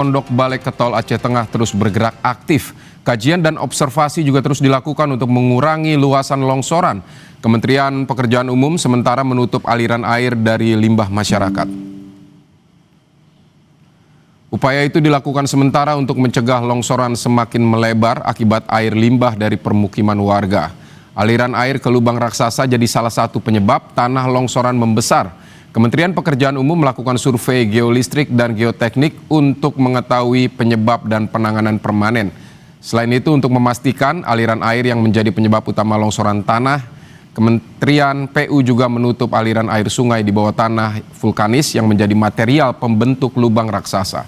Pondok Balik ke Tol Aceh Tengah terus bergerak aktif. Kajian dan observasi juga terus dilakukan untuk mengurangi luasan longsoran. Kementerian Pekerjaan Umum sementara menutup aliran air dari limbah masyarakat. Upaya itu dilakukan sementara untuk mencegah longsoran semakin melebar akibat air limbah dari permukiman warga. Aliran air ke lubang raksasa jadi salah satu penyebab tanah longsoran membesar. Kementerian Pekerjaan Umum melakukan survei geolistrik dan geoteknik untuk mengetahui penyebab dan penanganan permanen. Selain itu, untuk memastikan aliran air yang menjadi penyebab utama longsoran tanah, Kementerian PU juga menutup aliran air sungai di bawah tanah vulkanis yang menjadi material pembentuk lubang raksasa.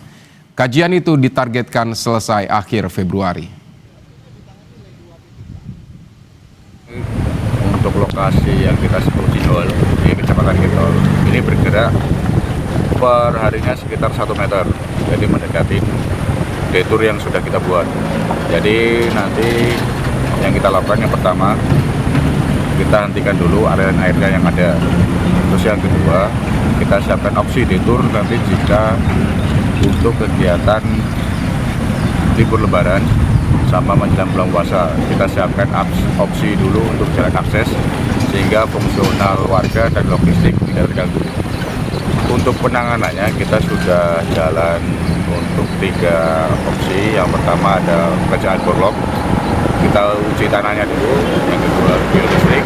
Kajian itu ditargetkan selesai akhir Februari. Untuk lokasi yang kita sebut Sinhol di Kecamatan Ketol ini bergerak per harinya sekitar 1 meter, jadi mendekati detour yang sudah kita buat. Jadi nanti yang kita lakukan yang pertama, kita hentikan dulu aliran airnya yang ada. Terus yang kedua, kita siapkan opsi detour nanti jika untuk kegiatan libur lebaran sama menjelang bulan puasa, kita siapkan opsi dulu untuk jalan akses sehingga fungsional warga dan logistik tidak terganggu. Untuk penanganannya kita sudah jalan untuk 3 opsi. Yang pertama ada pekerjaan borlog, kita uji tanahnya dulu. Yang kedua geolistrik,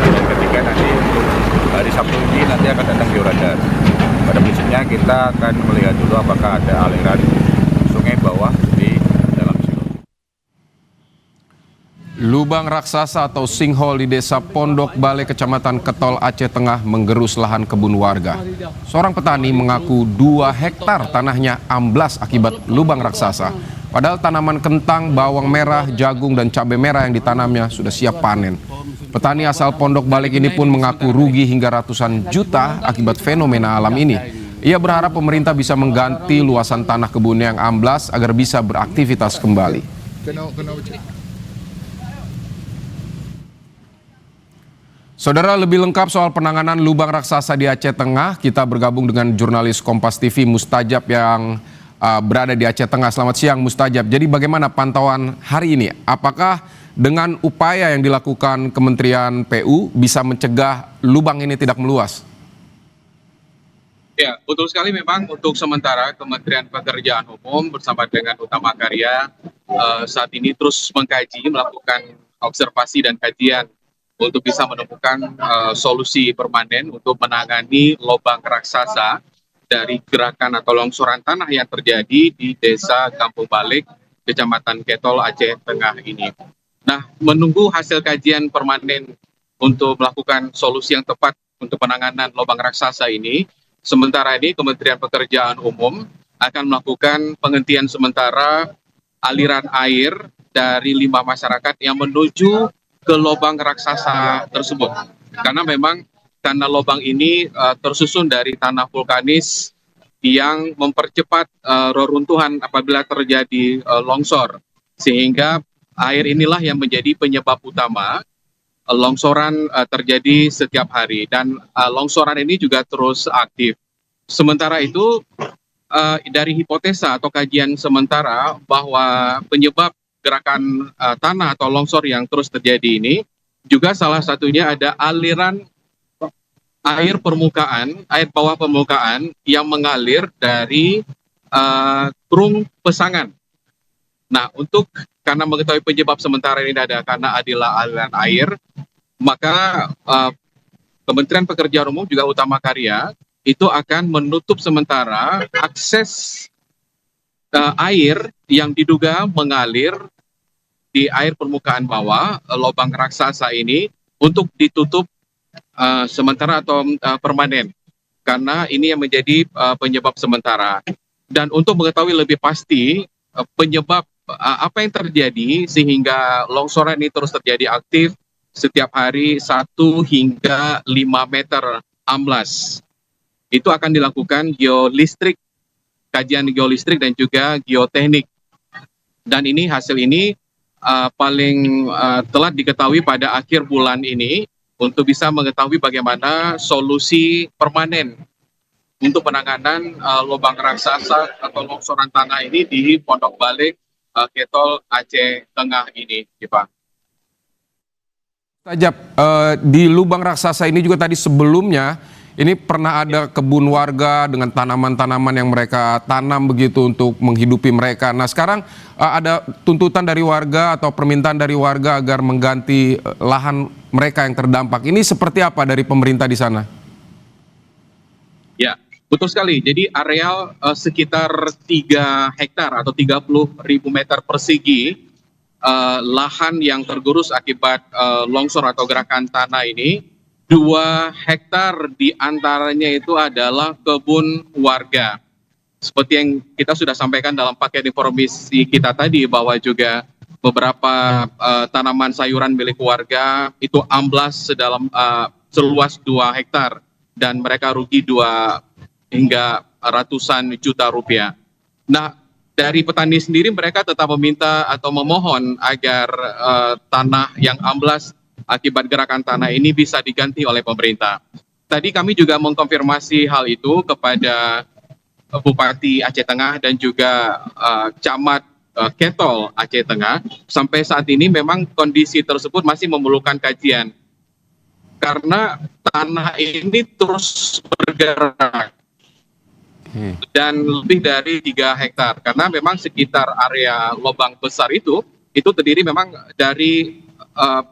dan ketiga nanti untuk hari Sabtu ini nanti akan datang georadar. Pada prinsipnya kita akan melihat dulu apakah ada aliran sungai bawah di dalam sini. Lubang raksasa atau sinkhole di Desa Pondok Balik, Kecamatan Ketol, Aceh Tengah menggerus lahan kebun warga. Seorang petani mengaku 2 hektar tanahnya amblas akibat lubang raksasa. Padahal tanaman kentang, bawang merah, jagung, dan cabai merah yang ditanamnya sudah siap panen. Petani asal Pondok Balik ini pun mengaku rugi hingga ratusan juta akibat fenomena alam ini. Ia berharap pemerintah bisa mengganti luasan tanah kebunnya yang amblas agar bisa beraktivitas kembali. Saudara, lebih lengkap soal penanganan lubang raksasa di Aceh Tengah, kita bergabung dengan jurnalis Kompas TV Mustajab yang berada di Aceh Tengah. Selamat siang Mustajab. Jadi bagaimana pantauan hari ini? Apakah dengan upaya yang dilakukan Kementerian PU bisa mencegah lubang ini tidak meluas? Ya, betul sekali memang untuk sementara Kementerian Pekerjaan Umum bersama dengan Utama Karya saat ini terus mengkaji, melakukan observasi dan kajian untuk bisa menemukan solusi permanen untuk menangani lubang raksasa dari gerakan atau longsoran tanah yang terjadi di Desa Kampung Balik, Kecamatan Ketol, Aceh Tengah ini. Nah, menunggu hasil kajian permanen untuk melakukan solusi yang tepat untuk penanganan lubang raksasa ini, sementara ini Kementerian Pekerjaan Umum akan melakukan penghentian sementara aliran air dari limbah masyarakat yang menuju ke lubang raksasa tersebut. Karena memang tanah lubang ini tersusun dari tanah vulkanis yang mempercepat reruntuhan apabila terjadi longsor. Sehingga air inilah yang menjadi penyebab utama longsoran terjadi setiap hari. Dan longsoran ini juga terus aktif. Sementara itu, dari hipotesa atau kajian sementara bahwa penyebab gerakan tanah atau longsor yang terus terjadi ini juga salah satunya ada aliran air permukaan, air bawah permukaan yang mengalir dari Terung Pesangan. Nah, karena mengetahui penyebab sementara ini karena adalah aliran air, maka Kementerian Pekerjaan Umum juga Utama Karya itu akan menutup sementara akses air yang diduga mengalir di air permukaan bawah lubang raksasa ini untuk ditutup sementara atau permanen, karena ini yang menjadi penyebab sementara. Dan untuk mengetahui lebih pasti penyebab apa yang terjadi sehingga longsoran ini terus terjadi aktif setiap hari 1 hingga 5 meter amblas, itu akan dilakukan geolistrik, kajian geolistrik dan juga geoteknik. Dan ini hasil ini paling telah diketahui pada akhir bulan ini untuk bisa mengetahui bagaimana solusi permanen untuk penanganan lubang raksasa atau longsoran tanah ini di Pondok Balik Ketol Aceh Tengah ini, Pak. Tajab, di lubang raksasa ini juga tadi sebelumnya ini pernah ada kebun warga dengan tanaman-tanaman yang mereka tanam begitu untuk menghidupi mereka. Nah sekarang ada tuntutan dari warga atau permintaan dari warga agar mengganti lahan mereka yang terdampak. Ini seperti apa dari pemerintah di sana? Ya, betul sekali. Jadi areal sekitar 3 hektar atau 30.000 meter persegi lahan yang tergerus akibat longsor atau gerakan tanah ini, 2 hektar diantaranya itu adalah kebun warga. Seperti yang kita sudah sampaikan dalam paket informasi kita tadi, bahwa juga beberapa tanaman sayuran milik warga itu amblas seluas 2 hektar dan mereka rugi 2 hingga ratusan juta rupiah. Nah, dari petani sendiri mereka tetap meminta atau memohon agar tanah yang amblas akibat gerakan tanah ini bisa diganti oleh pemerintah. Tadi kami juga mengkonfirmasi hal itu kepada Bupati Aceh Tengah dan juga Camat Ketol Aceh Tengah. Sampai saat ini memang kondisi tersebut masih memerlukan kajian karena tanah ini terus bergerak dan lebih dari 3 hektar, karena memang sekitar area lubang besar itu terdiri memang dari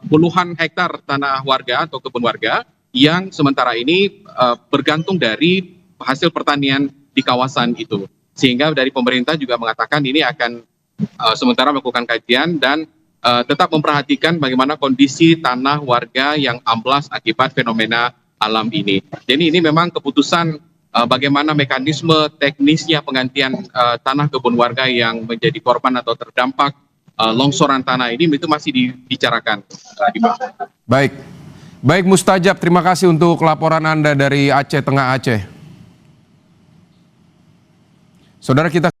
puluhan hektar tanah warga atau kebun warga yang sementara ini bergantung dari hasil pertanian di kawasan itu, sehingga dari pemerintah juga mengatakan ini akan sementara melakukan kajian dan tetap memperhatikan bagaimana kondisi tanah warga yang amblas akibat fenomena alam ini. Jadi ini memang keputusan bagaimana mekanisme teknisnya penggantian tanah kebun warga yang menjadi korban atau terdampak longsoran tanah ini itu masih dibicarakan. Baik, baik Mustajab, terima kasih untuk laporan Anda dari Aceh Tengah Aceh. Saudara kita